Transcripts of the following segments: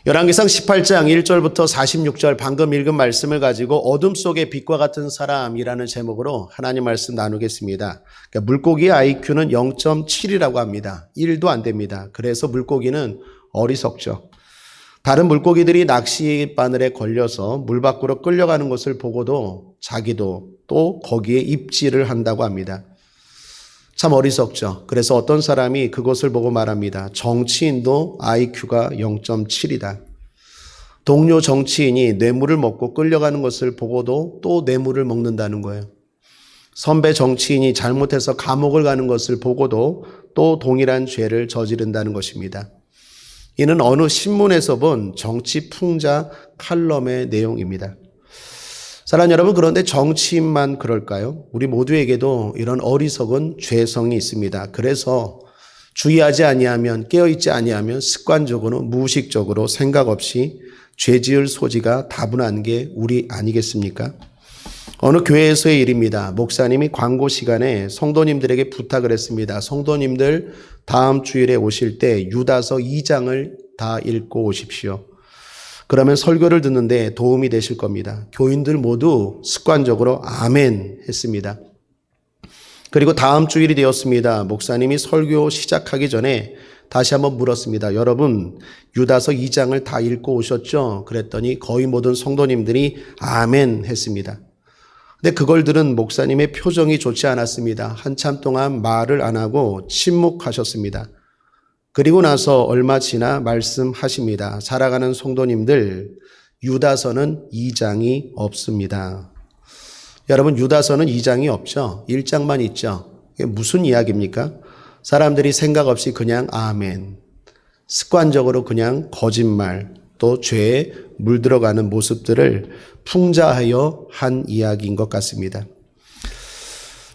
열왕기상 18장 1절부터 46절 방금 읽은 말씀을 가지고 어둠 속의 빛과 같은 사람이라는 제목으로 하나님 말씀 나누겠습니다. 그러니까 물고기의 IQ는 0.7이라고 합니다. 1도 안 됩니다. 그래서 물고기는 어리석죠. 다른 물고기들이 낚시 바늘에 걸려서 물 밖으로 끌려가는 것을 보고도 자기도 또 거기에 입질을 한다고 합니다. 참 어리석죠. 그래서 어떤 사람이 그것을 보고 말합니다. 정치인도 IQ가 0.7이다. 동료 정치인이 뇌물을 먹고 끌려가는 것을 보고도 또 뇌물을 먹는다는 거예요. 선배 정치인이 잘못해서 감옥을 가는 것을 보고도 또 동일한 죄를 저지른다는 것입니다. 이는 어느 신문에서 본 정치 풍자 칼럼의 내용입니다. 사랑하는 여러분, 그런데 정치인만 그럴까요? 우리 모두에게도 이런 어리석은 죄성이 있습니다. 그래서 주의하지 아니하면, 깨어있지 아니하면 습관적으로 무의식적으로 생각 없이 죄 지을 소지가 다분한 게 우리 아니겠습니까? 어느 교회에서의 일입니다. 목사님이 광고 시간에 성도님들에게 부탁을 했습니다. 성도님들 다음 주일에 오실 때 유다서 2장을 다 읽고 오십시오. 그러면 설교를 듣는데 도움이 되실 겁니다. 교인들 모두 습관적으로 아멘 했습니다. 그리고 다음 주일이 되었습니다. 목사님이 설교 시작하기 전에 다시 한번 물었습니다. 여러분 유다서 2장을 다 읽고 오셨죠? 그랬더니 거의 모든 성도님들이 아멘 했습니다. 근데 그걸 들은 목사님의 표정이 좋지 않았습니다. 한참 동안 말을 안 하고 침묵하셨습니다. 그리고 나서 얼마 지나 말씀하십니다. 사랑하는 성도님들, 유다서는 2장이 없습니다. 여러분, 유다서는 2장이 없죠? 1장만 있죠? 이게 무슨 이야기입니까? 사람들이 생각 없이 그냥 아멘, 습관적으로 그냥 거짓말, 또 죄에 물들어가는 모습들을 풍자하여 한 이야기인 것 같습니다.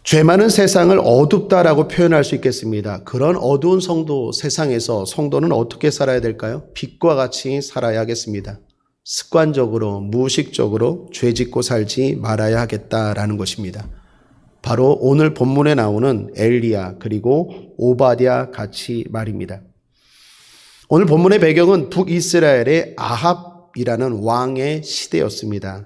죄 많은 세상을 어둡다라고 표현할 수 있겠습니다. 그런 어두운 성도 세상에서 성도는 어떻게 살아야 될까요? 빛과 같이 살아야 하겠습니다. 습관적으로 무의식적으로 죄 짓고 살지 말아야 하겠다라는 것입니다. 바로 오늘 본문에 나오는 엘리야 그리고 오바댜 같이 말입니다. 오늘 본문의 배경은 북이스라엘의 아합이라는 왕의 시대였습니다.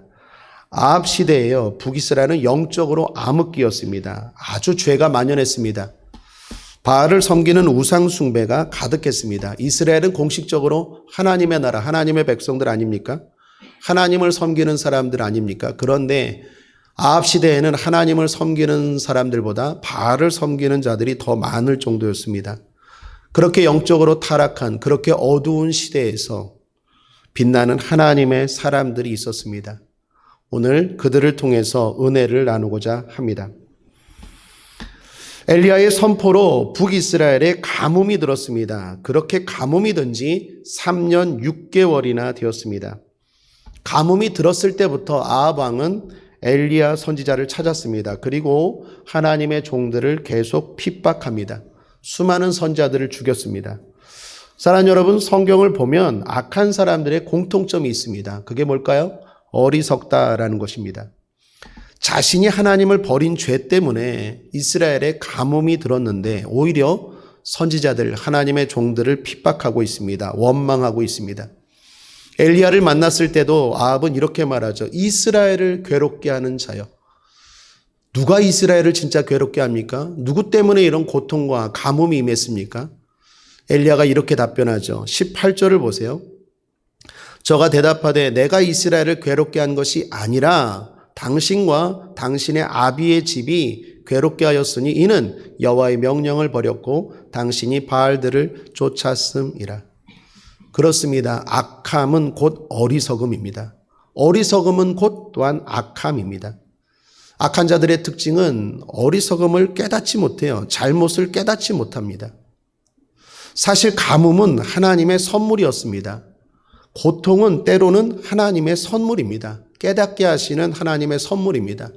아합 시대에요. 북이스라엘은 영적으로 암흑기였습니다. 아주 죄가 만연했습니다. 바알을 섬기는 우상 숭배가 가득했습니다. 이스라엘은 공식적으로 하나님의 나라, 하나님의 백성들 아닙니까? 하나님을 섬기는 사람들 아닙니까? 그런데 아합 시대에는 하나님을 섬기는 사람들보다 바알을 섬기는 자들이 더 많을 정도였습니다. 그렇게 영적으로 타락한 그렇게 어두운 시대에서 빛나는 하나님의 사람들이 있었습니다. 오늘 그들을 통해서 은혜를 나누고자 합니다. 엘리야의 선포로 북이스라엘에 가뭄이 들었습니다. 그렇게 가뭄이 든 지 3년 6개월이나 되었습니다. 가뭄이 들었을 때부터 아합 왕은 엘리야 선지자를 찾았습니다. 그리고 하나님의 종들을 계속 핍박합니다. 수많은 선지자들을 죽였습니다. 사랑하는 여러분, 성경을 보면 악한 사람들의 공통점이 있습니다. 그게 뭘까요? 어리석다라는 것입니다. 자신이 하나님을 버린 죄 때문에 이스라엘에 가뭄이 들었는데 오히려 선지자들, 하나님의 종들을 핍박하고 있습니다. 원망하고 있습니다. 엘리야를 만났을 때도 아합은 이렇게 말하죠. 이스라엘을 괴롭게 하는 자여. 누가 이스라엘을 진짜 괴롭게 합니까? 누구 때문에 이런 고통과 가뭄이 임했습니까? 엘리야가 이렇게 답변하죠. 18절을 보세요. 저가 대답하되 내가 이스라엘을 괴롭게 한 것이 아니라 당신과 당신의 아비의 집이 괴롭게 하였으니 이는 여호와의 명령을 버렸고 당신이 바알들을 쫓았음이라. 그렇습니다. 악함은 곧 어리석음입니다. 어리석음은 곧 또한 악함입니다. 악한 자들의 특징은 어리석음을 깨닫지 못해요. 잘못을 깨닫지 못합니다. 사실 가뭄은 하나님의 선물이었습니다. 고통은 때로는 하나님의 선물입니다. 깨닫게 하시는 하나님의 선물입니다.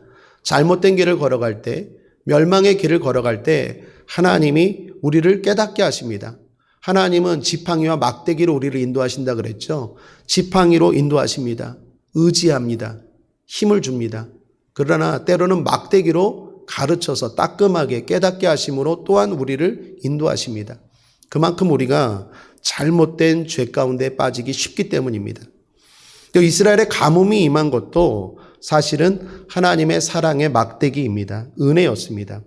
잘못된 길을 걸어갈 때, 멸망의 길을 걸어갈 때 하나님이 우리를 깨닫게 하십니다. 하나님은 지팡이와 막대기로 우리를 인도하신다 그랬죠. 지팡이로 인도하십니다. 의지합니다. 힘을 줍니다. 그러나 때로는 막대기로 가르쳐서 따끔하게 깨닫게 하심으로 또한 우리를 인도하십니다. 그만큼 우리가 잘못된 죄 가운데 빠지기 쉽기 때문입니다. 또 이스라엘의 가뭄이 임한 것도 사실은 하나님의 사랑의 막대기입니다. 은혜였습니다.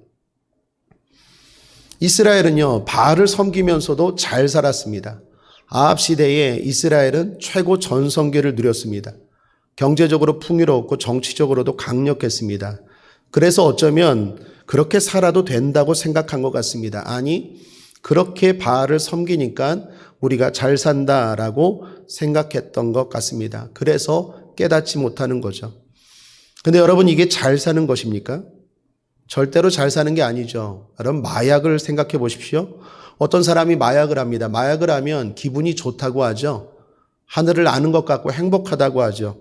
이스라엘은요, 바알을 섬기면서도 잘 살았습니다. 아합 시대에 이스라엘은 최고 전성기를 누렸습니다. 경제적으로 풍요롭고 정치적으로도 강력했습니다. 그래서 어쩌면 그렇게 살아도 된다고 생각한 것 같습니다. 아니, 그렇게 바알을 섬기니까 우리가 잘 산다라고 생각했던 것 같습니다. 그래서 깨닫지 못하는 거죠. 근데 여러분, 이게 잘 사는 것입니까? 절대로 잘 사는 게 아니죠. 여러분, 마약을 생각해 보십시오. 어떤 사람이 마약을 합니다. 마약을 하면 기분이 좋다고 하죠. 하늘을 아는 것 같고 행복하다고 하죠.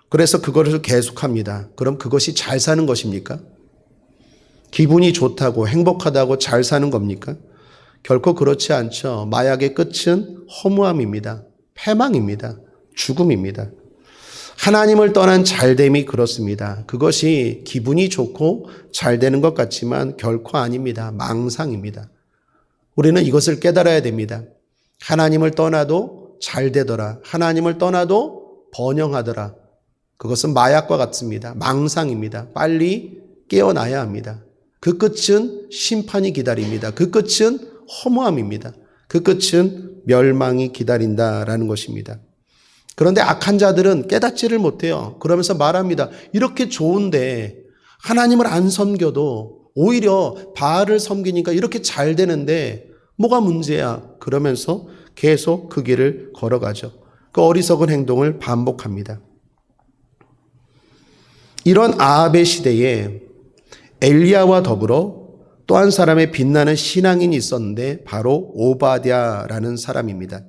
그래서 그것을 계속합니다. 그럼 그것이 잘 사는 것입니까? 기분이 좋다고 행복하다고 잘 사는 겁니까? 결코 그렇지 않죠. 마약의 끝은 허무함입니다. 패망입니다. 죽음입니다. 하나님을 떠난 잘됨이 그렇습니다. 그것이 기분이 좋고 잘 되는 것 같지만 결코 아닙니다. 망상입니다. 우리는 이것을 깨달아야 됩니다. 하나님을 떠나도 잘 되더라. 하나님을 떠나도 번영하더라. 그것은 마약과 같습니다. 망상입니다. 빨리 깨어나야 합니다. 그 끝은 심판이 기다립니다. 그 끝은 허무함입니다. 그 끝은 멸망이 기다린다라는 것입니다. 그런데 악한 자들은 깨닫지를 못해요. 그러면서 말합니다. 이렇게 좋은데 하나님을 안 섬겨도 오히려 바알을 섬기니까 이렇게 잘 되는데 뭐가 문제야? 그러면서 계속 그 길을 걸어가죠. 그 어리석은 행동을 반복합니다. 이런 아합의 시대에 엘리야와 더불어 또 한 사람의 빛나는 신앙인이 있었는데 바로 오바댜라는 사람입니다.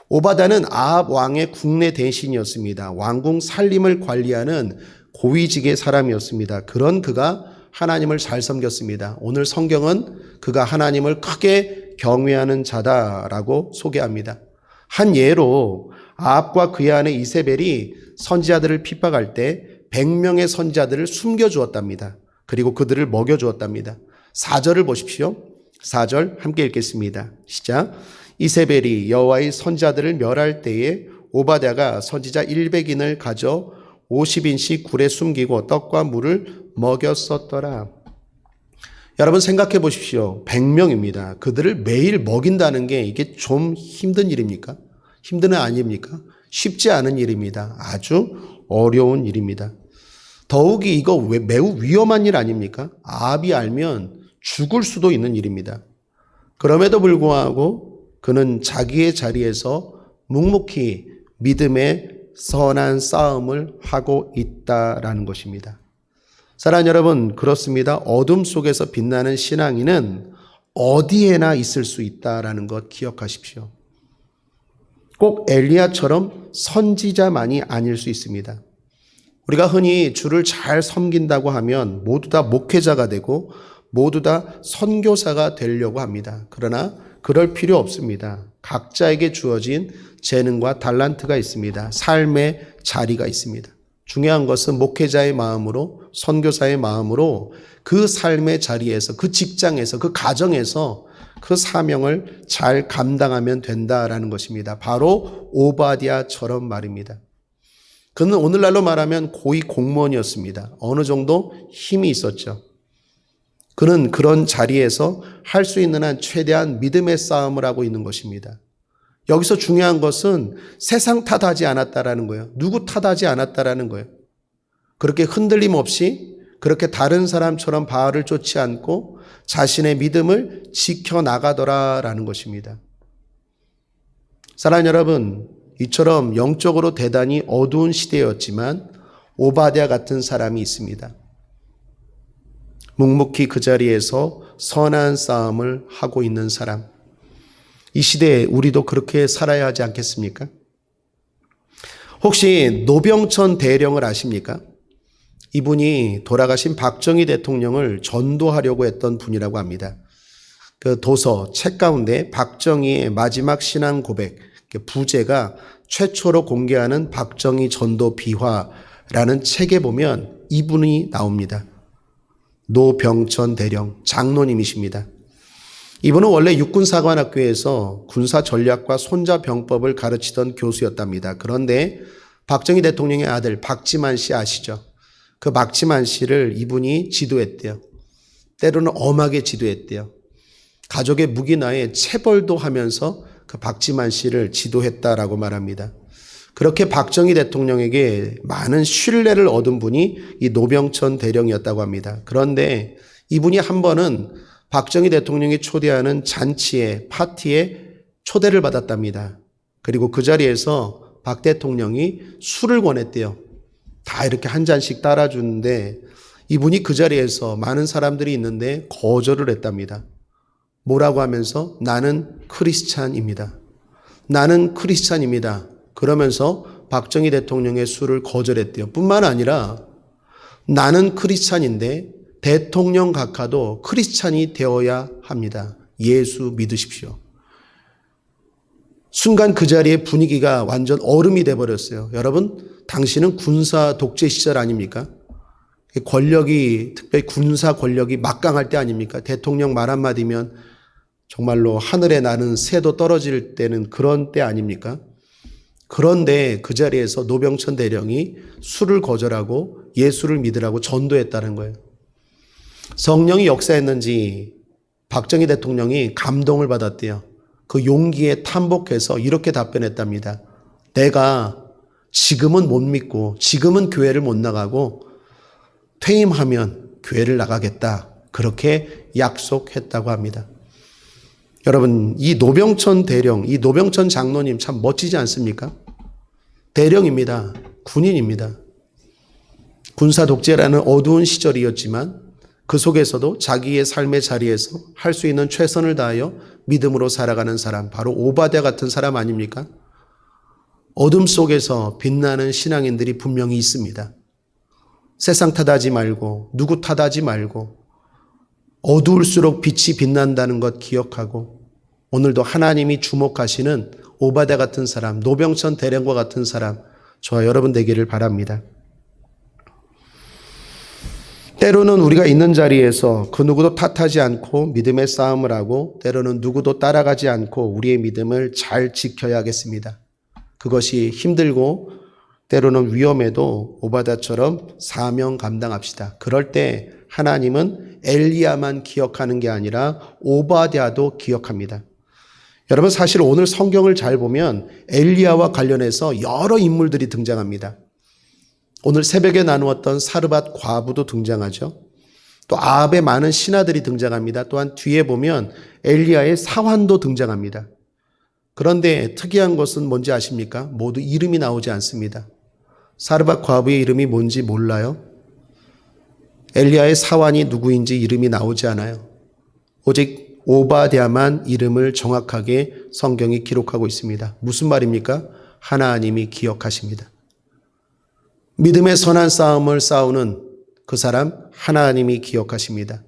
오바댜는 아합 왕의 국내 대신이었습니다. 왕궁 살림을 관리하는 고위직의 사람이었습니다. 그런 그가 하나님을 잘 섬겼습니다. 오늘 성경은 그가 하나님을 크게 경외하는 자다라고 소개합니다. 한 예로 아합과 그의 아내 이세벨이 선지자들을 핍박할 때 100명의 선지자들을 숨겨주었답니다. 그리고 그들을 먹여주었답니다. 4절을 보십시오. 4절 함께 읽겠습니다. 시작. 이세벨이 여호와의 선지자들을 멸할 때에 오바댜가 선지자 100인을 가져 50인씩 굴에 숨기고 떡과 물을 먹였었더라. 여러분 생각해 보십시오. 100명입니다. 그들을 매일 먹인다는 게 이게 좀 힘든 일입니까? 힘든 일 아닙니까? 쉽지 않은 일입니다. 아주 어려운 일입니다. 더욱이 이거 매우 위험한 일 아닙니까? 아합이 알면 죽을 수도 있는 일입니다. 그럼에도 불구하고 그는 자기의 자리에서 묵묵히 믿음의 선한 싸움을 하고 있다라는 것입니다. 사랑하는 여러분, 그렇습니다. 어둠 속에서 빛나는 신앙인은 어디에나 있을 수 있다라는 것 기억하십시오. 꼭 엘리야처럼 선지자만이 아닐 수 있습니다. 우리가 흔히 주를 잘 섬긴다고 하면 모두 다 목회자가 되고 모두 다 선교사가 되려고 합니다. 그러나 그럴 필요 없습니다. 각자에게 주어진 재능과 달란트가 있습니다. 삶의 자리가 있습니다. 중요한 것은 목회자의 마음으로, 선교사의 마음으로 그 삶의 자리에서, 그 직장에서, 그 가정에서 그 사명을 잘 감당하면 된다라는 것입니다. 바로 오바댜처럼 말입니다. 그는 오늘날로 말하면 고위 공무원이었습니다. 어느 정도 힘이 있었죠. 그는 그런 자리에서 할 수 있는 한 최대한 믿음의 싸움을 하고 있는 것입니다. 여기서 중요한 것은 세상 탓하지 않았다라는 거예요. 누구 탓하지 않았다라는 거예요. 그렇게 흔들림 없이 그렇게 다른 사람처럼 바알을 쫓지 않고 자신의 믿음을 지켜나가더라라는 것입니다. 사랑하는 여러분, 이처럼 영적으로 대단히 어두운 시대였지만 오바댜 같은 사람이 있습니다. 묵묵히 그 자리에서 선한 싸움을 하고 있는 사람. 이 시대에 우리도 그렇게 살아야 하지 않겠습니까? 혹시 노병천 대령을 아십니까? 이분이 돌아가신 박정희 대통령을 전도하려고 했던 분이라고 합니다. 그 도서, 책 가운데 박정희의 마지막 신앙 고백, 부제가 최초로 공개하는 박정희 전도 비화라는 책에 보면 이분이 나옵니다. 노병천 대령, 장로님이십니다. 이분은 원래 육군사관학교에서 군사 전략과 손자병법을 가르치던 교수였답니다. 그런데 박정희 대통령의 아들 박지만 씨 아시죠? 그 박지만 씨를 이분이 지도했대요. 때로는 엄하게 지도했대요. 가족의 무기나에 체벌도 하면서 그 박지만 씨를 지도했다라고 말합니다. 그렇게 박정희 대통령에게 많은 신뢰를 얻은 분이 이 노병천 대령이었다고 합니다. 그런데 이분이 한 번은 박정희 대통령이 초대하는 잔치에, 파티에 초대를 받았답니다. 그리고 그 자리에서 박 대통령이 술을 권했대요. 다 이렇게 한 잔씩 따라주는데 이분이 그 자리에서 많은 사람들이 있는데 거절을 했답니다. 뭐라고 하면서 나는 크리스찬입니다. 나는 크리스찬입니다. 그러면서 박정희 대통령의 술을 거절했대요. 뿐만 아니라 나는 크리스찬인데 대통령 각하도 크리스찬이 되어야 합니다. 예수 믿으십시오. 순간 그 자리의 분위기가 완전 얼음이 돼버렸어요. 여러분, 당신은 군사 독재 시절 아닙니까? 권력이, 특별히 군사 권력이 막강할 때 아닙니까? 대통령 말 한마디면 정말로 하늘에 나는 새도 떨어질 때는 그런 때 아닙니까? 그런데 그 자리에서 노병천 대령이 술을 거절하고 예수를 믿으라고 전도했다는 거예요. 성령이 역사했는지 박정희 대통령이 감동을 받았대요. 그 용기에 탐복해서 이렇게 답변했답니다. 내가 지금은 못 믿고 지금은 교회를 못 나가고 퇴임하면 교회를 나가겠다. 그렇게 약속했다고 합니다. 여러분, 이 노병천 대령, 이 노병천 장로님 참 멋지지 않습니까? 대령입니다. 군인입니다. 군사 독재라는 어두운 시절이었지만 그 속에서도 자기의 삶의 자리에서 할 수 있는 최선을 다하여 믿음으로 살아가는 사람, 바로 오바댜 같은 사람 아닙니까? 어둠 속에서 빛나는 신앙인들이 분명히 있습니다. 세상 탓하지 말고 누구 탓하지 말고 어두울수록 빛이 빛난다는 것 기억하고 오늘도 하나님이 주목하시는 오바댜 같은 사람, 노병천 대령과 같은 사람, 저와 여러분 되기를 바랍니다. 때로는 우리가 있는 자리에서 그 누구도 탓하지 않고 믿음의 싸움을 하고 때로는 누구도 따라가지 않고 우리의 믿음을 잘 지켜야겠습니다. 그것이 힘들고 때로는 위험해도 오바댜처럼 사명 감당합시다. 그럴 때 하나님은 엘리야만 기억하는 게 아니라 오바댜도 기억합니다. 여러분, 사실 오늘 성경을 잘 보면 엘리야와 관련해서 여러 인물들이 등장합니다. 오늘 새벽에 나누었던 사르밧 과부도 등장하죠. 또 아합의 많은 신하들이 등장합니다. 또한 뒤에 보면 엘리야의 사환도 등장합니다. 그런데 특이한 것은 뭔지 아십니까? 모두 이름이 나오지 않습니다. 사르밧 과부의 이름이 뭔지 몰라요? 엘리야의 사환이 누구인지 이름이 나오지 않아요. 오직 오바댜만 이름을 정확하게 성경이 기록하고 있습니다. 무슨 말입니까? 하나님이 기억하십니다. 믿음의 선한 싸움을 싸우는 그 사람 하나님이 기억하십니다.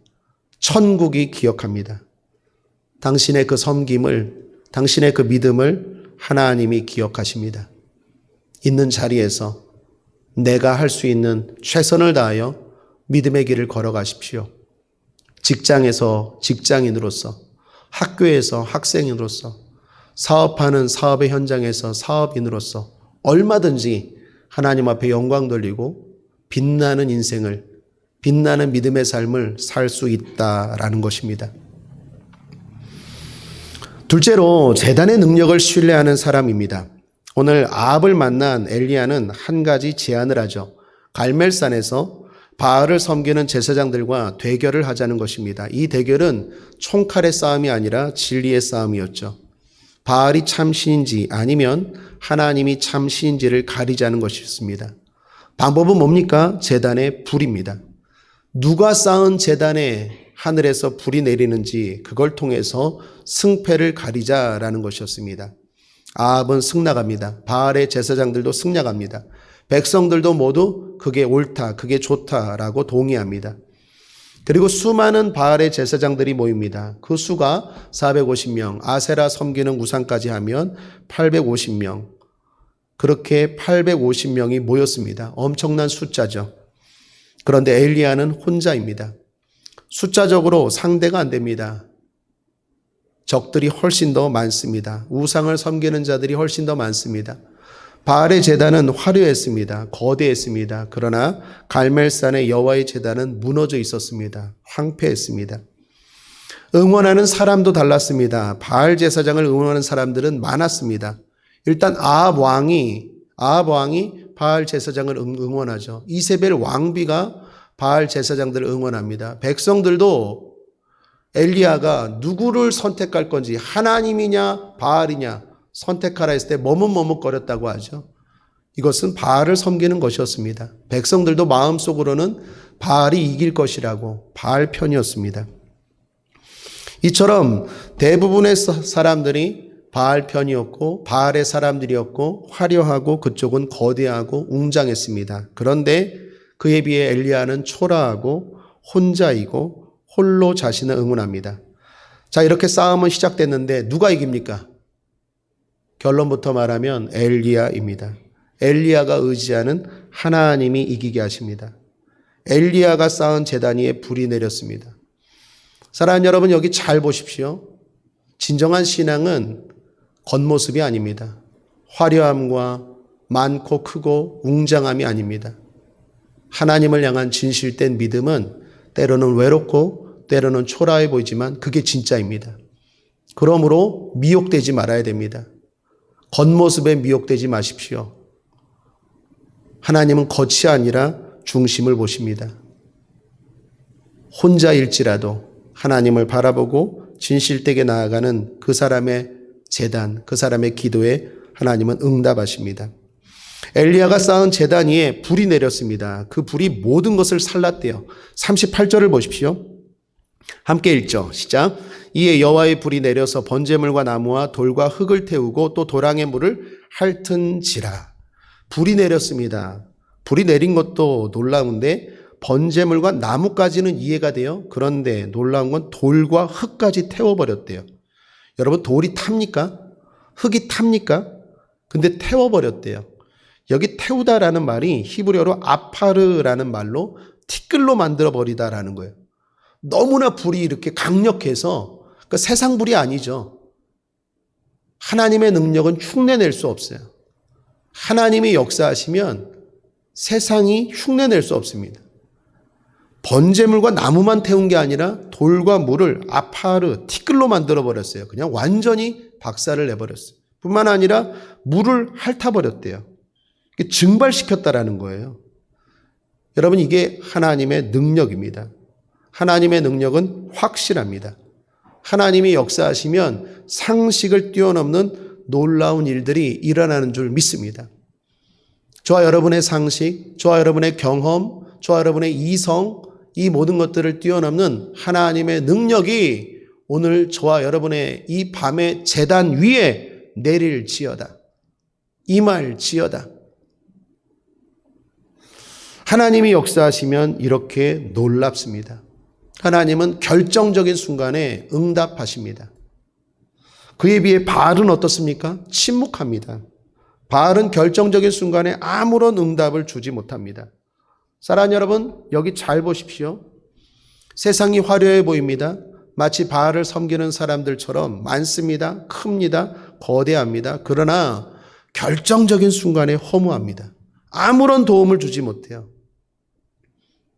천국이 기억합니다. 당신의 그 섬김을, 당신의 그 믿음을 하나님이 기억하십니다. 있는 자리에서 내가 할 수 있는 최선을 다하여 믿음의 길을 걸어가십시오. 직장에서 직장인으로서, 학교에서 학생으로서, 사업하는 사업의 현장에서 사업인으로서 얼마든지 하나님 앞에 영광 돌리고 빛나는 인생을, 빛나는 믿음의 삶을 살 수 있다라는 것입니다. 둘째로 제단의 능력을 신뢰하는 사람입니다. 오늘 아합을 만난 엘리야는 한 가지 제안을 하죠. 갈멜산에서 바알을 섬기는 제사장들과 대결을 하자는 것입니다. 이 대결은 총칼의 싸움이 아니라 진리의 싸움이었죠. 바알이 참 신인지 아니면 하나님이 참 신인지를 가리자는 것이었습니다. 방법은 뭡니까? 제단의 불입니다. 누가 쌓은 제단에 하늘에서 불이 내리는지 그걸 통해서 승패를 가리자라는 것이었습니다. 아합은 승낙합니다. 바알의 제사장들도 승낙합니다. 백성들도 모두 그게 옳다, 그게 좋다라고 동의합니다. 그리고 수많은 바알의 제사장들이 모입니다. 그 수가 450명, 아세라 섬기는 우상까지 하면 850명. 그렇게 850명이 모였습니다. 엄청난 숫자죠. 그런데 엘리야는 혼자입니다. 숫자적으로 상대가 안 됩니다. 적들이 훨씬 더 많습니다. 우상을 섬기는 자들이 훨씬 더 많습니다. 바알의 제단은 화려했습니다. 거대했습니다. 그러나 갈멜산의 여호와의 제단은 무너져 있었습니다. 황폐했습니다. 응원하는 사람도 달랐습니다. 바알 제사장을 응원하는 사람들은 많았습니다. 일단 아합 왕이 바알 제사장을 응원하죠. 이세벨 왕비가 바알 제사장들을 응원합니다. 백성들도 엘리야가 누구를 선택할 건지 하나님이냐 바알이냐 선택하라 했을 때 머뭇머뭇거렸다고 하죠. 이것은 바알을 섬기는 것이었습니다. 백성들도 마음속으로는 바알이 이길 것이라고 바알 편이었습니다. 이처럼 대부분의 사람들이 바알 편이었고 바알의 사람들이었고 화려하고 그쪽은 거대하고 웅장했습니다. 그런데 그에 비해 엘리야는 초라하고 혼자이고 홀로 자신을 응원합니다. 자, 이렇게 싸움은 시작됐는데 누가 이깁니까? 결론부터 말하면 엘리야입니다. 엘리야가 의지하는 하나님이 이기게 하십니다. 엘리야가 쌓은 제단 위에 불이 내렸습니다. 사랑하는 여러분, 여기 잘 보십시오. 진정한 신앙은 겉모습이 아닙니다. 화려함과 많고 크고 웅장함이 아닙니다. 하나님을 향한 진실된 믿음은 때로는 외롭고 때로는 초라해 보이지만 그게 진짜입니다. 그러므로 미혹되지 말아야 됩니다. 겉모습에 미혹되지 마십시오. 하나님은 겉이 아니라 중심을 보십니다. 혼자일지라도 하나님을 바라보고 진실되게 나아가는 그 사람의 제단, 그 사람의 기도에 하나님은 응답하십니다. 엘리야가 쌓은 제단 위에 불이 내렸습니다. 그 불이 모든 것을 살랐대요. 38절을 보십시오. 함께 읽죠. 시작. 이에 여호와의 불이 내려서 번제물과 나무와 돌과 흙을 태우고 또 도랑의 물을 핥은지라. 불이 내렸습니다. 불이 내린 것도 놀라운데 번제물과 나무까지는 이해가 돼요. 그런데 놀라운 건 돌과 흙까지 태워버렸대요. 여러분, 돌이 탑니까? 흙이 탑니까? 근데 태워버렸대요. 여기 태우다라는 말이 히브리어로 아파르라는 말로 티끌로 만들어버리다라는 거예요. 너무나 불이 이렇게 강력해서 그러니까 세상 불이 아니죠. 하나님의 능력은 흉내낼 수 없어요. 하나님이 역사하시면 세상이 흉내낼 수 없습니다. 번제물과 나무만 태운 게 아니라 돌과 물을 아파르, 티끌로 만들어버렸어요. 그냥 완전히 박살을 내버렸어요. 뿐만 아니라 물을 핥아버렸대요. 증발시켰다라는 거예요. 여러분, 이게 하나님의 능력입니다. 하나님의 능력은 확실합니다. 하나님이 역사하시면 상식을 뛰어넘는 놀라운 일들이 일어나는 줄 믿습니다. 저와 여러분의 상식, 저와 여러분의 경험, 저와 여러분의 이성, 이 모든 것들을 뛰어넘는 하나님의 능력이 오늘 저와 여러분의 이 밤의 제단 위에 내릴지어다. 임할지어다. 하나님이 역사하시면 이렇게 놀랍습니다. 하나님은 결정적인 순간에 응답하십니다. 그에 비해 바알은 어떻습니까? 침묵합니다. 바알은 결정적인 순간에 아무런 응답을 주지 못합니다. 사랑하는 여러분, 여기 잘 보십시오. 세상이 화려해 보입니다. 마치 바알을 섬기는 사람들처럼 많습니다. 큽니다. 거대합니다. 그러나 결정적인 순간에 허무합니다. 아무런 도움을 주지 못해요.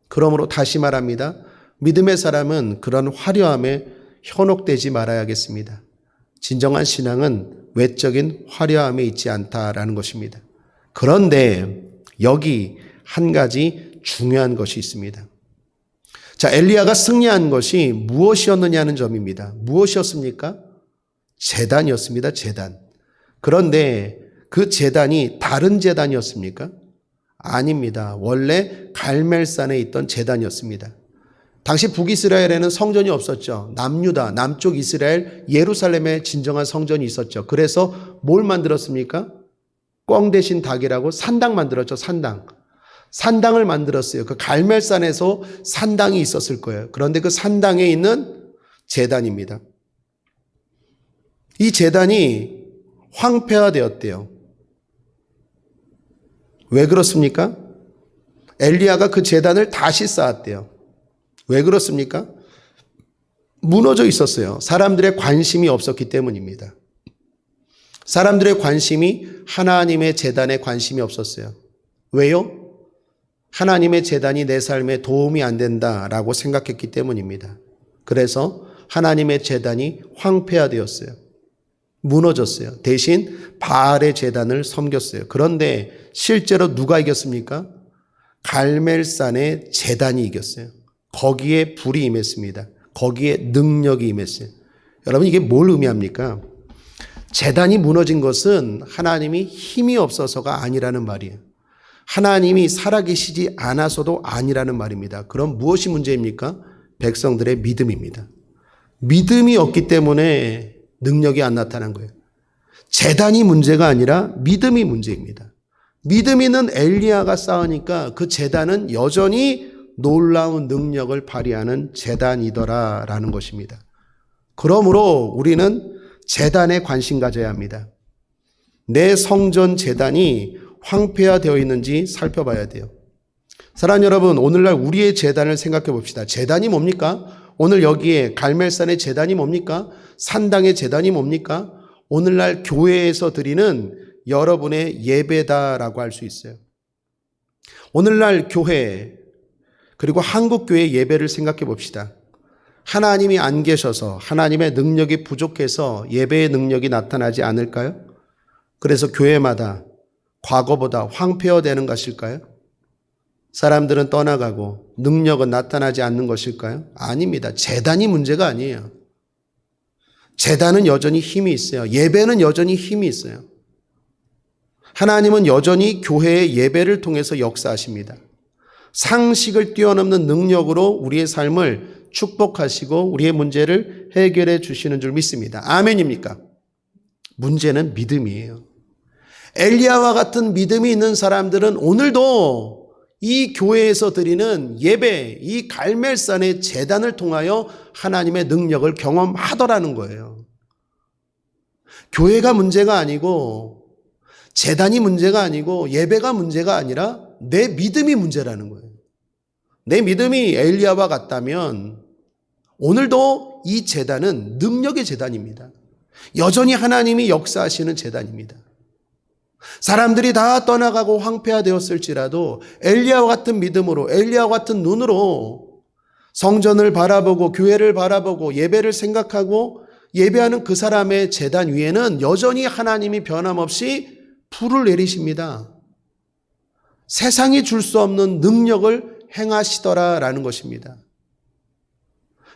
그러므로 다시 말합니다. 믿음의 사람은 그런 화려함에 현혹되지 말아야겠습니다. 진정한 신앙은 외적인 화려함에 있지 않다라는 것입니다. 그런데 여기 한 가지 중요한 것이 있습니다. 자, 엘리야가 승리한 것이 무엇이었느냐는 점입니다. 무엇이었습니까? 제단이었습니다. 제단. 그런데 그 제단이 다른 제단이었습니까? 아닙니다. 원래 갈멜산에 있던 제단이었습니다. 당시 북이스라엘에는 성전이 없었죠. 남유다, 남쪽 이스라엘, 예루살렘에 진정한 성전이 있었죠. 그래서 뭘 만들었습니까? 꿩 대신 닭이라고 산당 만들었죠. 산당. 산당을 만들었어요. 그 갈멜산에서 산당이 있었을 거예요. 그런데 그 산당에 있는 제단입니다. 이 제단이 황폐화되었대요. 왜 그렇습니까? 엘리야가 그 제단을 다시 쌓았대요. 왜 그렇습니까? 무너져 있었어요. 사람들의 관심이 없었기 때문입니다. 사람들의 관심이 하나님의 제단에 관심이 없었어요. 왜요? 하나님의 제단이 내 삶에 도움이 안 된다라고 생각했기 때문입니다. 그래서 하나님의 제단이 황폐화되었어요. 무너졌어요. 대신 바알의 제단을 섬겼어요. 그런데 실제로 누가 이겼습니까? 갈멜산의 제단이 이겼어요. 거기에 불이 임했습니다. 거기에 능력이 임했어요. 여러분, 이게 뭘 의미합니까? 제단이 무너진 것은 하나님이 힘이 없어서가 아니라는 말이에요. 하나님이 살아계시지 않아서도 아니라는 말입니다. 그럼 무엇이 문제입니까? 백성들의 믿음입니다. 믿음이 없기 때문에 능력이 안 나타난 거예요. 제단이 문제가 아니라 믿음이 문제입니다. 믿음 있는 엘리야가 쌓으니까 그 제단은 여전히 놀라운 능력을 발휘하는 제단이더라라는 것입니다. 그러므로 우리는 제단에 관심 가져야 합니다. 내 성전 제단이 황폐화되어 있는지 살펴봐야 돼요. 사랑하는 여러분, 오늘날 우리의 제단을 생각해 봅시다. 제단이 뭡니까? 오늘 여기에 갈멜산의 제단이 뭡니까? 산당의 제단이 뭡니까? 오늘날 교회에서 드리는 여러분의 예배다라고 할 수 있어요. 오늘날 교회 그리고 한국교회 예배를 생각해 봅시다. 하나님이 안 계셔서 하나님의 능력이 부족해서 예배의 능력이 나타나지 않을까요? 그래서 교회마다 과거보다 황폐화되는 것일까요? 사람들은 떠나가고 능력은 나타나지 않는 것일까요? 아닙니다. 제단이 문제가 아니에요. 제단은 여전히 힘이 있어요. 예배는 여전히 힘이 있어요. 하나님은 여전히 교회의 예배를 통해서 역사하십니다. 상식을 뛰어넘는 능력으로 우리의 삶을 축복하시고 우리의 문제를 해결해 주시는 줄 믿습니다. 아멘입니까? 문제는 믿음이에요. 엘리야와 같은 믿음이 있는 사람들은 오늘도 이 교회에서 드리는 예배, 이 갈멜산의 제단을 통하여 하나님의 능력을 경험하더라는 거예요. 교회가 문제가 아니고 제단이 문제가 아니고 예배가 문제가 아니라 내 믿음이 문제라는 거예요. 내 믿음이 엘리야와 같다면 오늘도 이 제단은 능력의 제단입니다. 여전히 하나님이 역사하시는 제단입니다. 사람들이 다 떠나가고 황폐화되었을지라도 엘리야와 같은 믿음으로 엘리야와 같은 눈으로 성전을 바라보고 교회를 바라보고 예배를 생각하고 예배하는 그 사람의 제단 위에는 여전히 하나님이 변함없이 불을 내리십니다. 세상이 줄 수 없는 능력을 행하시더라라는 것입니다.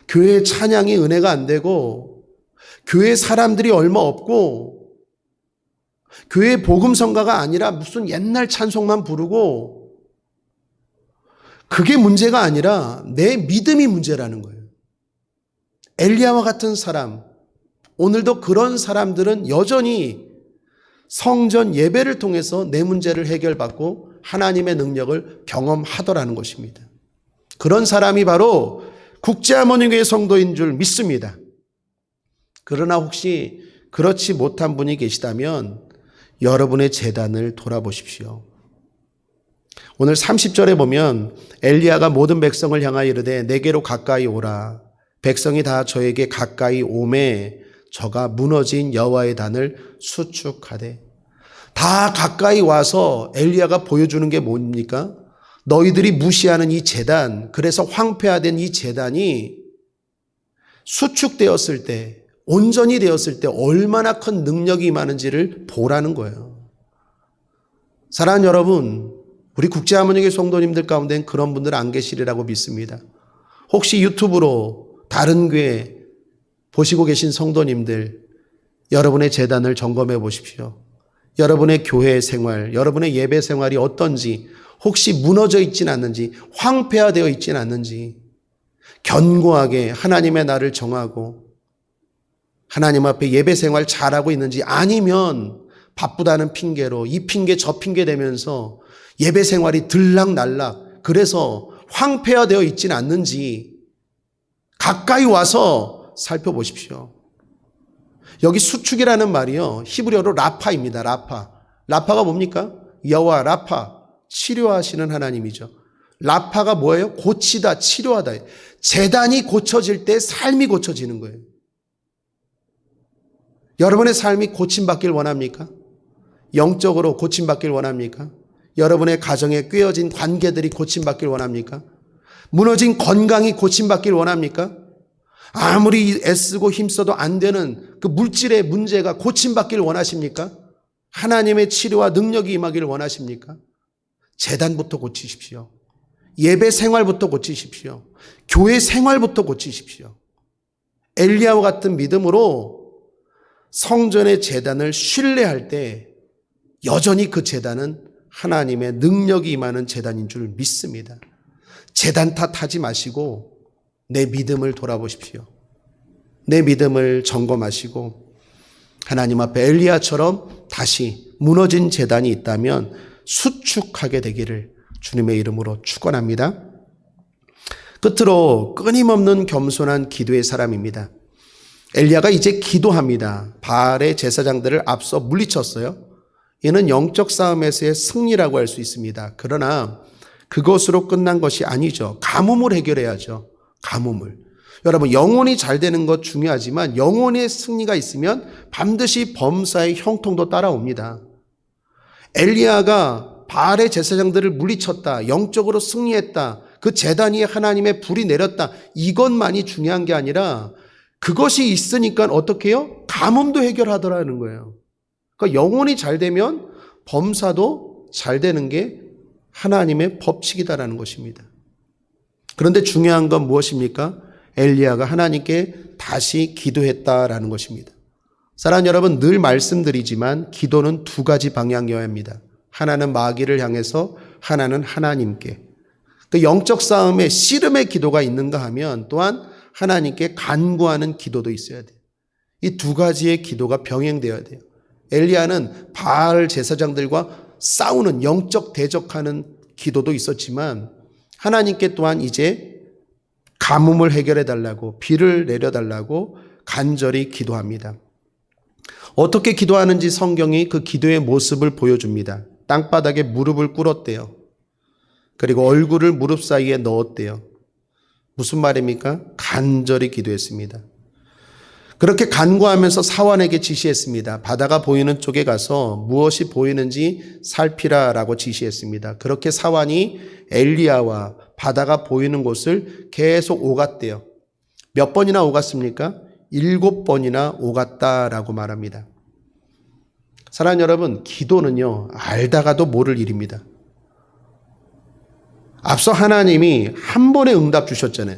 교회의 찬양이 은혜가 안 되고 교회 사람들이 얼마 없고 교회 복음성가가 아니라 무슨 옛날 찬송만 부르고 그게 문제가 아니라 내 믿음이 문제라는 거예요. 엘리야와 같은 사람, 오늘도 그런 사람들은 여전히 성전 예배를 통해서 내 문제를 해결받고 하나님의 능력을 경험하더라는 것입니다. 그런 사람이 바로 국제하모니교회 성도인 줄 믿습니다. 그러나 혹시 그렇지 못한 분이 계시다면 여러분의 제단을 돌아보십시오. 오늘 30절에 보면 엘리야가 모든 백성을 향하여 이르되 내게로 가까이 오라. 백성이 다 저에게 가까이 오매 저가 무너진 여호와의 단을 수축하되. 다 가까이 와서 엘리야가 보여주는 게 뭡니까? 너희들이 무시하는 이 제단, 그래서 황폐화된 이 제단이 수축되었을 때, 온전히 되었을 때 얼마나 큰 능력이 임하는지를 보라는 거예요. 사랑하는 여러분, 우리 국제하모니교회 성도님들 가운데는 그런 분들 안 계시리라고 믿습니다. 혹시 유튜브로 다른 교회 보시고 계신 성도님들, 여러분의 제단을 점검해 보십시오. 여러분의 교회 생활, 여러분의 예배 생활이 어떤지, 혹시 무너져 있진 않는지, 황폐화되어 있진 않는지, 견고하게 하나님의 날을 정하고 하나님 앞에 예배 생활 잘하고 있는지, 아니면 바쁘다는 핑계로 이 핑계 저 핑계 대면서 예배 생활이 들락날락, 그래서 황폐화되어 있진 않는지 가까이 와서 살펴보십시오. 여기 수축이라는 말이요, 히브리어로 라파입니다. 라파가 뭡니까? 여호와 라파, 치료하시는 하나님이죠. 라파가 뭐예요? 고치다, 치료하다. 제단이 고쳐질 때 삶이 고쳐지는 거예요. 여러분의 삶이 고침받길 원합니까? 영적으로 고침받길 원합니까? 여러분의 가정에 꿰어진 관계들이 고침받길 원합니까? 무너진 건강이 고침받길 원합니까? 아무리 애쓰고 힘써도 안 되는 그 물질의 문제가 고침받길 원하십니까? 하나님의 치료와 능력이 임하기를 원하십니까? 제단부터 고치십시오. 예배 생활부터 고치십시오. 교회 생활부터 고치십시오. 엘리야와 같은 믿음으로 성전의 제단을 신뢰할 때 여전히 그 제단은 하나님의 능력이 임하는 제단인 줄 믿습니다. 제단 탓하지 마시고 내 믿음을 돌아보십시오. 내 믿음을 점검하시고 하나님 앞에 엘리야처럼 다시 무너진 제단이 있다면 수축하게 되기를 주님의 이름으로 축원합니다. 끝으로 끊임없는 겸손한 기도의 사람입니다. 엘리야가 이제 기도합니다. 바알의 제사장들을 앞서 물리쳤어요. 이는 영적 싸움에서의 승리라고 할 수 있습니다. 그러나 그것으로 끝난 것이 아니죠. 가뭄을 해결해야죠. 가뭄을. 여러분, 영혼이 잘 되는 것 중요하지만 영혼의 승리가 있으면 반드시 범사의 형통도 따라옵니다. 엘리야가 바알의 제사장들을 물리쳤다. 영적으로 승리했다. 그 제단 위에 하나님의 불이 내렸다. 이것만이 중요한 게 아니라 그것이 있으니까 어떻게 해요? 가뭄도 해결하더라는 거예요. 그러니까 영혼이 잘 되면 범사도 잘 되는 게 하나님의 법칙이다라는 것입니다. 그런데 중요한 건 무엇입니까? 엘리야가 하나님께 다시 기도했다라는 것입니다. 사랑하는 여러분, 늘 말씀드리지만 기도는 두 가지 방향이어야 합니다. 하나는 마귀를 향해서, 하나는 하나님께. 그 영적 싸움에 씨름의 기도가 있는가 하면 또한 하나님께 간구하는 기도도 있어야 돼요. 이 두 가지의 기도가 병행되어야 돼요. 엘리야는 바알 제사장들과 싸우는 영적 대적하는 기도도 있었지만 하나님께 또한 이제 가뭄을 해결해 달라고, 비를 내려 달라고 간절히 기도합니다. 어떻게 기도하는지 성경이 그 기도의 모습을 보여줍니다. 땅바닥에 무릎을 꿇었대요. 그리고 얼굴을 무릎 사이에 넣었대요. 무슨 말입니까? 간절히 기도했습니다. 그렇게 간구하면서 사환에게 지시했습니다. 바다가 보이는 쪽에 가서 무엇이 보이는지 살피라라고 지시했습니다. 그렇게 사환이 엘리야와 바다가 보이는 곳을 계속 오갔대요. 몇 번이나 오갔습니까? 7번이나 오갔다라고 말합니다. 사랑하는 여러분, 기도는요, 알다가도 모를 일입니다. 앞서 하나님이 한 번에 응답 주셨잖아요.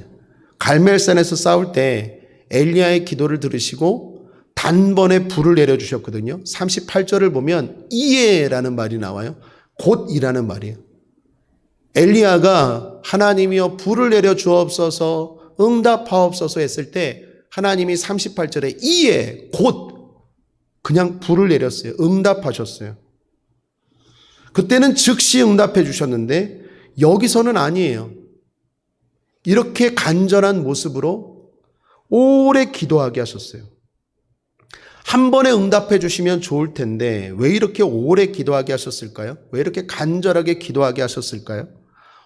갈멜산에서 싸울 때 엘리야의 기도를 들으시고 단번에 불을 내려주셨거든요. 38절을 보면 이에라는 말이 나와요. 곧이라는 말이에요. 엘리야가 하나님이여 불을 내려 주옵소서, 응답하옵소서 했을 때 하나님이 38절에 이에 곧 그냥 불을 내렸어요. 응답하셨어요. 그때는 즉시 응답해 주셨는데 여기서는 아니에요. 이렇게 간절한 모습으로 오래 기도하게 하셨어요. 한 번에 응답해 주시면 좋을 텐데 왜 이렇게 오래 기도하게 하셨을까요? 왜 이렇게 간절하게 기도하게 하셨을까요?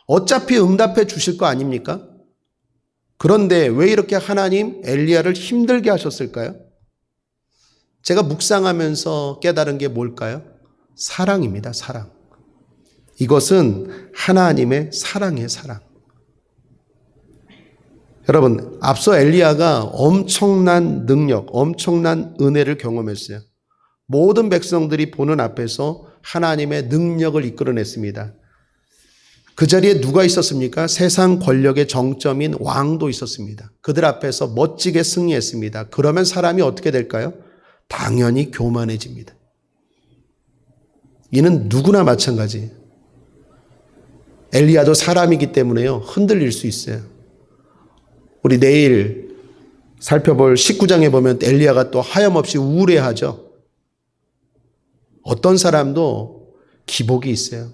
어차피 응답해 주실 거 아닙니까? 그런데 왜 이렇게 하나님 엘리야를 힘들게 하셨을까요? 제가 묵상하면서 깨달은 게 뭘까요? 사랑입니다. 사랑. 이것은 하나님의 사랑이에요. 사랑. 여러분, 앞서 엘리야가 엄청난 능력, 엄청난 은혜를 경험했어요. 모든 백성들이 보는 앞에서 하나님의 능력을 이끌어냈습니다. 그 자리에 누가 있었습니까? 세상 권력의 정점인 왕도 있었습니다. 그들 앞에서 멋지게 승리했습니다. 그러면 사람이 어떻게 될까요? 당연히 교만해집니다. 이는 누구나 마찬가지예요. 엘리야도 사람이기 때문에요, 흔들릴 수 있어요. 우리 내일 살펴볼 19장에 보면 엘리야가 또 하염없이 우울해하죠. 어떤 사람도 기복이 있어요.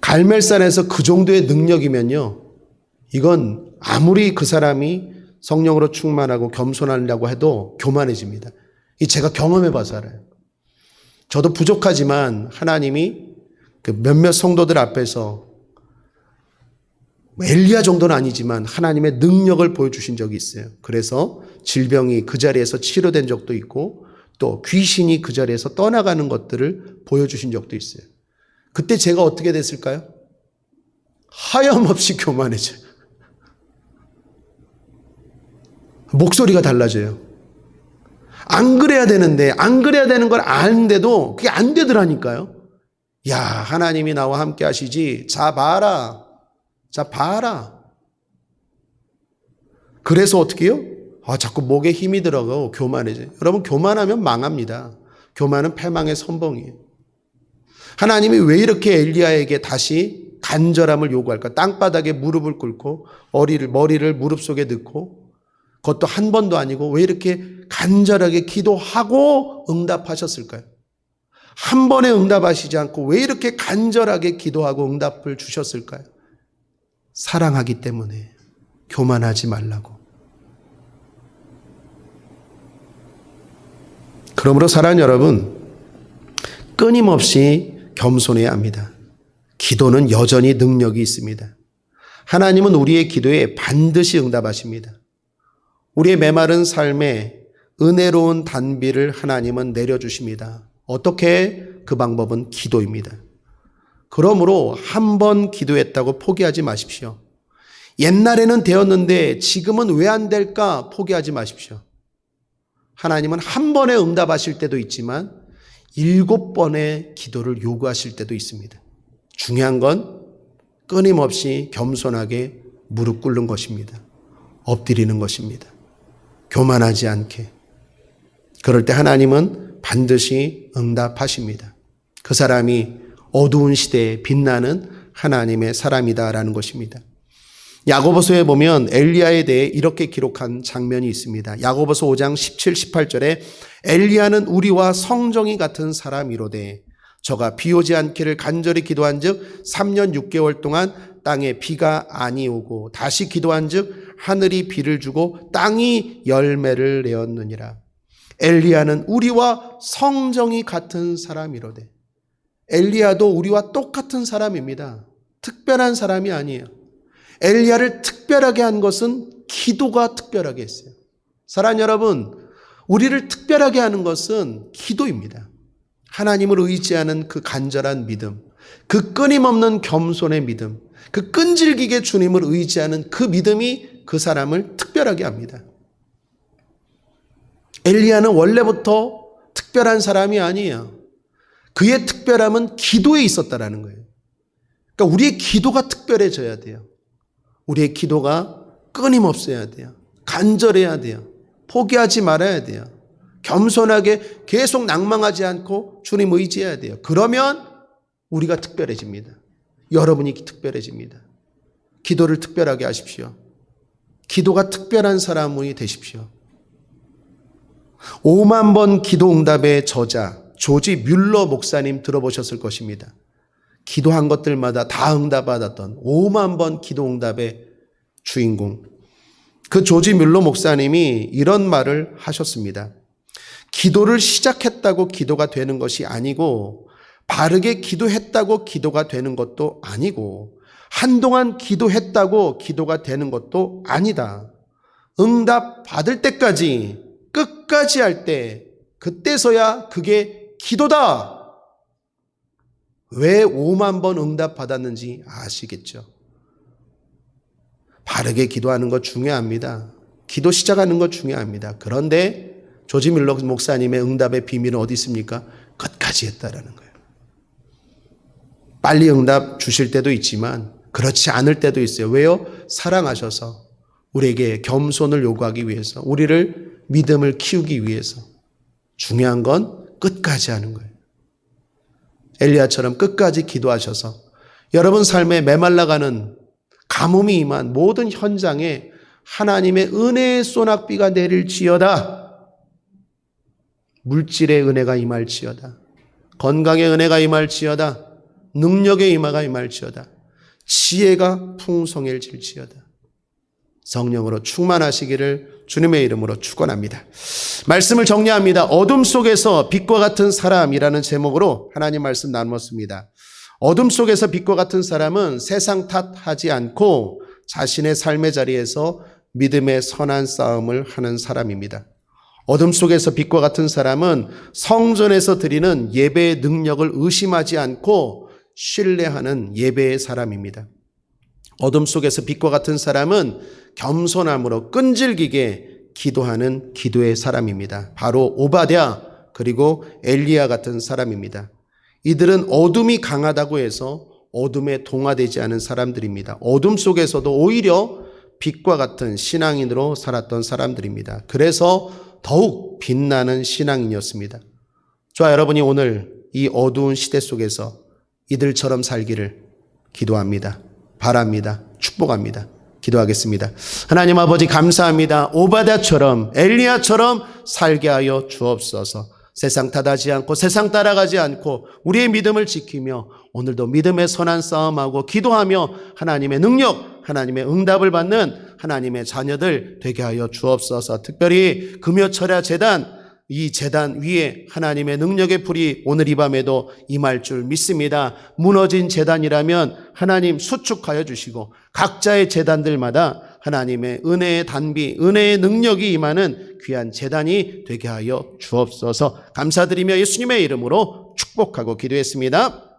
갈멜산에서 그 정도의 능력이면요, 이건 아무리 그 사람이 성령으로 충만하고 겸손하려고 해도 교만해집니다. 이 제가 경험해 봐서 알아요. 저도 부족하지만 하나님이 그 몇몇 성도들 앞에서 엘리야 정도는 아니지만 하나님의 능력을 보여주신 적이 있어요. 그래서 질병이 그 자리에서 치료된 적도 있고 또 귀신이 그 자리에서 떠나가는 것들을 보여주신 적도 있어요. 그때 제가 어떻게 됐을까요? 하염없이 교만해져요. 목소리가 달라져요. 안 그래야 되는데, 안 그래야 되는 걸 아는데도 그게 안 되더라니까요. 야, 하나님이 나와 함께 하시지. 자, 봐라. 자, 봐라. 그래서 어떻게 해요? 자꾸 목에 힘이 들어가고 교만해져요. 여러분, 교만하면 망합니다. 교만은 패망의 선봉이에요. 하나님이 왜 이렇게 엘리야에게 다시 간절함을 요구할까? 땅바닥에 무릎을 꿇고 머리를 무릎 속에 넣고 그것도 한 번도 아니고 왜 이렇게 간절하게 기도하고 응답하셨을까요? 한 번에 응답하시지 않고 왜 이렇게 간절하게 기도하고 응답을 주셨을까요? 사랑하기 때문에. 교만하지 말라고. 그러므로 사랑하는 여러분, 끊임없이 겸손해야 합니다. 기도는 여전히 능력이 있습니다. 하나님은 우리의 기도에 반드시 응답하십니다. 우리의 메마른 삶에 은혜로운 단비를 하나님은 내려주십니다. 어떻게? 그 방법은 기도입니다. 그러므로 한 번 기도했다고 포기하지 마십시오. 옛날에는 되었는데 지금은 왜 안 될까? 포기하지 마십시오. 하나님은 한 번에 응답하실 때도 있지만 7번의 기도를 요구하실 때도 있습니다. 중요한 건 끊임없이 겸손하게 무릎 꿇는 것입니다. 엎드리는 것입니다. 교만하지 않게. 그럴 때 하나님은 반드시 응답하십니다. 그 사람이 어두운 시대에 빛나는 하나님의 사람이다라는 것입니다. 야고보서에 보면 엘리야에 대해 이렇게 기록한 장면이 있습니다. 야고보서 5장 17, 18절에 엘리야는 우리와 성정이 같은 사람이로되 저가 비 오지 않기를 간절히 기도한즉 3년 6개월 동안 땅에 비가 아니 오고 다시 기도한즉 하늘이 비를 주고 땅이 열매를 내었느니라. 엘리야는 우리와 성정이 같은 사람이로되. 엘리야도 우리와 똑같은 사람입니다. 특별한 사람이 아니에요. 엘리야를 특별하게 한 것은 기도가 특별하게 했어요. 사랑하는 여러분, 우리를 특별하게 하는 것은 기도입니다. 하나님을 의지하는 그 간절한 믿음, 그 끊임없는 겸손의 믿음, 그 끈질기게 주님을 의지하는 그 믿음이 그 사람을 특별하게 합니다. 엘리야는 원래부터 특별한 사람이 아니에요. 그의 특별함은 기도에 있었다라는 거예요. 그러니까 우리의 기도가 특별해져야 돼요. 우리의 기도가 끊임없어야 돼요. 간절해야 돼요. 포기하지 말아야 돼요. 겸손하게 계속 낭망하지 않고 주님 의지해야 돼요. 그러면 우리가 특별해집니다. 여러분이 특별해집니다. 기도를 특별하게 하십시오. 기도가 특별한 사람이 되십시오. 5만 번 기도 응답의 저자 조지 뮬러 목사님 들어보셨을 것입니다. 기도한 것들마다 다 응답받았던 5만 번 기도 응답의 주인공. 그 조지 뮬러 목사님이 이런 말을 하셨습니다. 기도를 시작했다고 기도가 되는 것이 아니고 바르게 기도했다고 기도가 되는 것도 아니고 한동안 기도했다고 기도가 되는 것도 아니다. 응답 받을 때까지 끝까지 할 때 그때서야 그게 기도다. 왜 5만 번 응답 받았는지 아시겠죠? 바르게 기도하는 것 중요합니다. 기도 시작하는 것 중요합니다. 그런데 조지 뮬러 목사님의 응답의 비밀은 어디 있습니까? 끝까지 했다라는 거예요. 빨리 응답 주실 때도 있지만 그렇지 않을 때도 있어요. 왜요? 사랑하셔서 우리에게 겸손을 요구하기 위해서, 우리를 믿음을 키우기 위해서. 중요한 건 끝까지 하는 거예요. 엘리야처럼 끝까지 기도하셔서 여러분 삶에 메말라가는 가뭄이 임한 모든 현장에 하나님의 은혜의 소낙비가 내릴지어다. 물질의 은혜가 임할지어다. 건강의 은혜가 임할지어다. 능력의 임하가 임할지어다. 지혜가 풍성해질지어다. 성령으로 충만하시기를 주님의 이름으로 축원합니다. 말씀을 정리합니다. 어둠 속에서 빛과 같은 사람이라는 제목으로 하나님 말씀 나누었습니다. 어둠 속에서 빛과 같은 사람은 세상 탓하지 않고 자신의 삶의 자리에서 믿음의 선한 싸움을 하는 사람입니다. 어둠 속에서 빛과 같은 사람은 성전에서 드리는 예배의 능력을 의심하지 않고 신뢰하는 예배의 사람입니다. 어둠 속에서 빛과 같은 사람은 겸손함으로 끈질기게 기도하는 기도의 사람입니다. 바로 오바댜 그리고 엘리야 같은 사람입니다. 이들은 어둠이 강하다고 해서 어둠에 동화되지 않은 사람들입니다. 어둠 속에서도 오히려 빛과 같은 신앙인으로 살았던 사람들입니다. 그래서 더욱 빛나는 신앙인이었습니다. 저와 여러분이 오늘 이 어두운 시대 속에서 이들처럼 살기를 기도합니다. 바랍니다. 축복합니다. 기도하겠습니다. 하나님 아버지 감사합니다. 오바댜처럼 엘리야처럼 살게 하여 주옵소서. 세상 탓하지 않고 세상 따라가지 않고 우리의 믿음을 지키며 오늘도 믿음의 선한 싸움하고 기도하며 하나님의 능력, 하나님의 응답을 받는 하나님의 자녀들 되게 하여 주옵소서. 특별히 금요철야 제단, 이 제단 위에 하나님의 능력의 불이 오늘 이 밤에도 임할 줄 믿습니다. 무너진 제단이라면 하나님 수축하여 주시고 각자의 제단들마다 하나님의 은혜의 단비, 은혜의 능력이 임하는 귀한 제단이 되게 하여 주옵소서. 감사드리며 예수님의 이름으로 축복하고 기도했습니다.